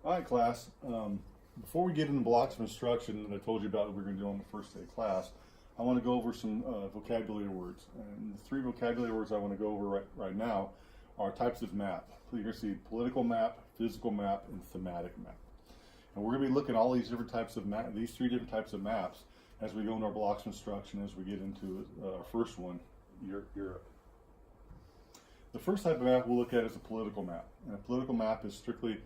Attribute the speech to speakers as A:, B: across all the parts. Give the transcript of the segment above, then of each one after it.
A: All right, class. Before we get into blocks of instruction that I told you about that we're going to do on the first day of class, I want to go over some vocabulary words. And the three vocabulary words I want to go over right now are types of map. You're going to see political map, physical map, and thematic map. And we're going to be looking at all these different types of map, these three different types of maps as we go into our blocks of instruction as we get into our first one, Europe. The first type of map we'll look at is a political map. And a political map is strictly,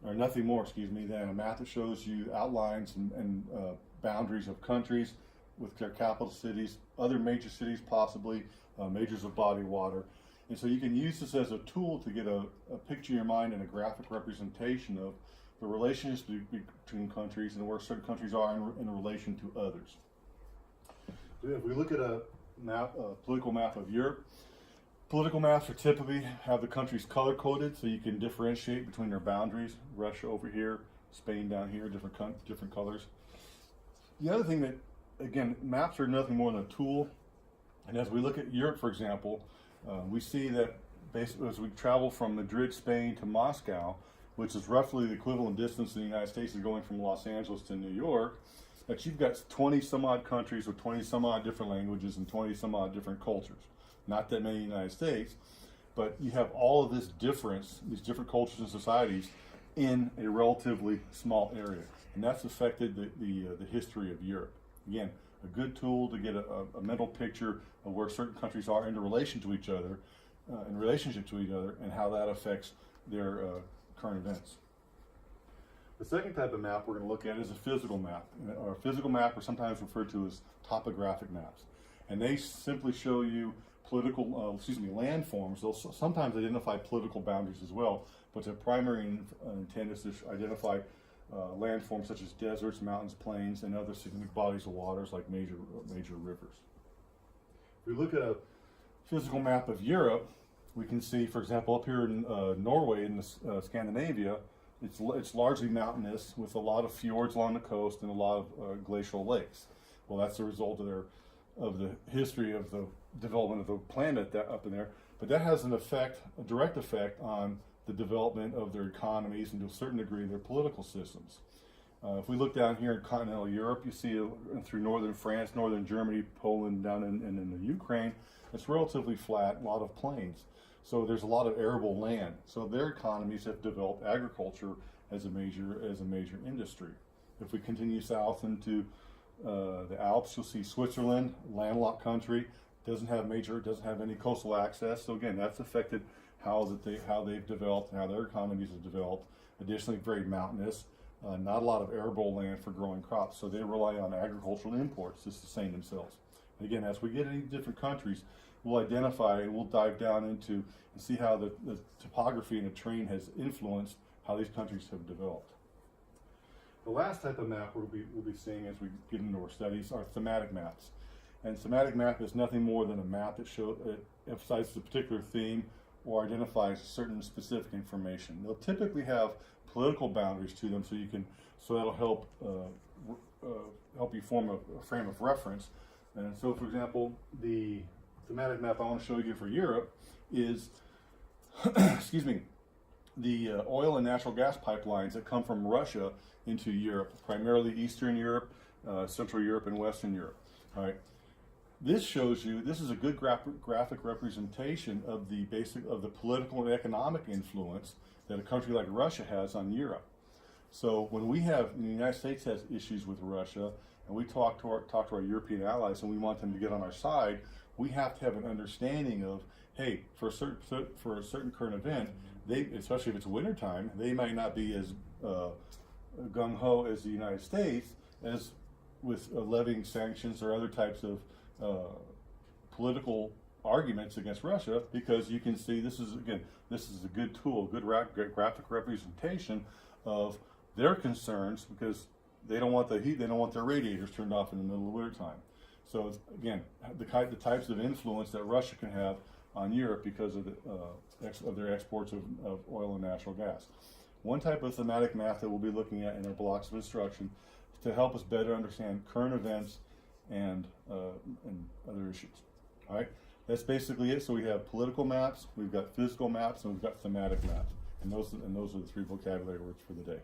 A: or nothing more, than a map that shows you outlines and boundaries of countries with their capital cities, other major cities possibly, majors of body water. And so you can use this as a tool to get a picture in your mind and a graphic representation of the relationships between countries and where certain countries are in relation to others. If we look at a map, a political map of Europe, political maps are typically have the countries color coded so you can differentiate between their boundaries. Russia over here, Spain down here, different colors. The other thing that, again, maps are nothing more than a tool. And as we look at Europe, for example, we see that basically as we travel from Madrid, Spain to Moscow, which is roughly the equivalent distance in the United States is going from Los Angeles to New York, that you've got 20 some odd countries with 20 some odd different languages and 20 some odd different cultures. Not that many in the United States, but you have all of this difference, these different cultures and societies in a relatively small area. And that's affected the history of Europe. Again, a good tool to get a mental picture of where certain countries are in relation to each other, in relationship to each other, and how that affects their current events. The second type of map we're going to look at is a physical map. Or a physical map are sometimes referred to as topographic maps. And they simply show you landforms. They'll sometimes identify political boundaries as well, but their primary intent is to identify landforms such as deserts, mountains, plains, and other significant bodies of waters like major rivers. If we look at a physical map of Europe, we can see, for example, up here in Norway in Scandinavia, it's largely mountainous with a lot of fjords along the coast and a lot of glacial lakes. Well, that's the result of the history of the development of the planet up in there, but that has a direct effect on the development of their economies and to a certain degree their political systems. If we look down here in continental Europe, you see through northern France, northern Germany, Poland, down in the Ukraine, it's relatively flat, a lot of plains. So there's a lot of arable land. So their economies have developed agriculture as a major industry. If we continue south into the Alps, you'll see Switzerland, landlocked country, doesn't have any coastal access. So again, that's affected how they've developed and how their economies have developed. Additionally, very mountainous, not a lot of arable land for growing crops. So they rely on agricultural imports to sustain themselves. And again, as we get into different countries, we'll identify and we'll dive down into and see how the topography and the terrain has influenced how these countries have developed. The last type of map we'll be seeing as we get into our studies are thematic maps. And thematic map is nothing more than a map that emphasizes a particular theme or identifies certain specific information. They'll typically have political boundaries to them, so that'll help you form a frame of reference. And so, for example, the thematic map I want to show you for Europe is, the oil and natural gas pipelines that come from Russia into Europe, primarily Eastern Europe, Central Europe, and Western Europe. All right. This is a good graphic representation of the political and economic influence that a country like Russia has on Europe. So when the United States has issues with Russia, and we talk to our European allies, and we want them to get on our side, we have to have an understanding of, hey, for a certain current event, especially if it's wintertime, they might not be as gung-ho as the United States as with levying sanctions or other types of political arguments against Russia, because you can see this is a good tool, good graphic representation of their concerns, because they don't want the heat, they don't want their radiators turned off in the middle of winter time. So again, the types of influence that Russia can have on Europe because of their exports of oil and natural gas. One type of thematic map that we'll be looking at in our blocks of instruction to help us better understand current events and other issues. All right, that's basically it. So we have political maps, we've got physical maps, and we've got thematic maps, and those are the three vocabulary words for the day.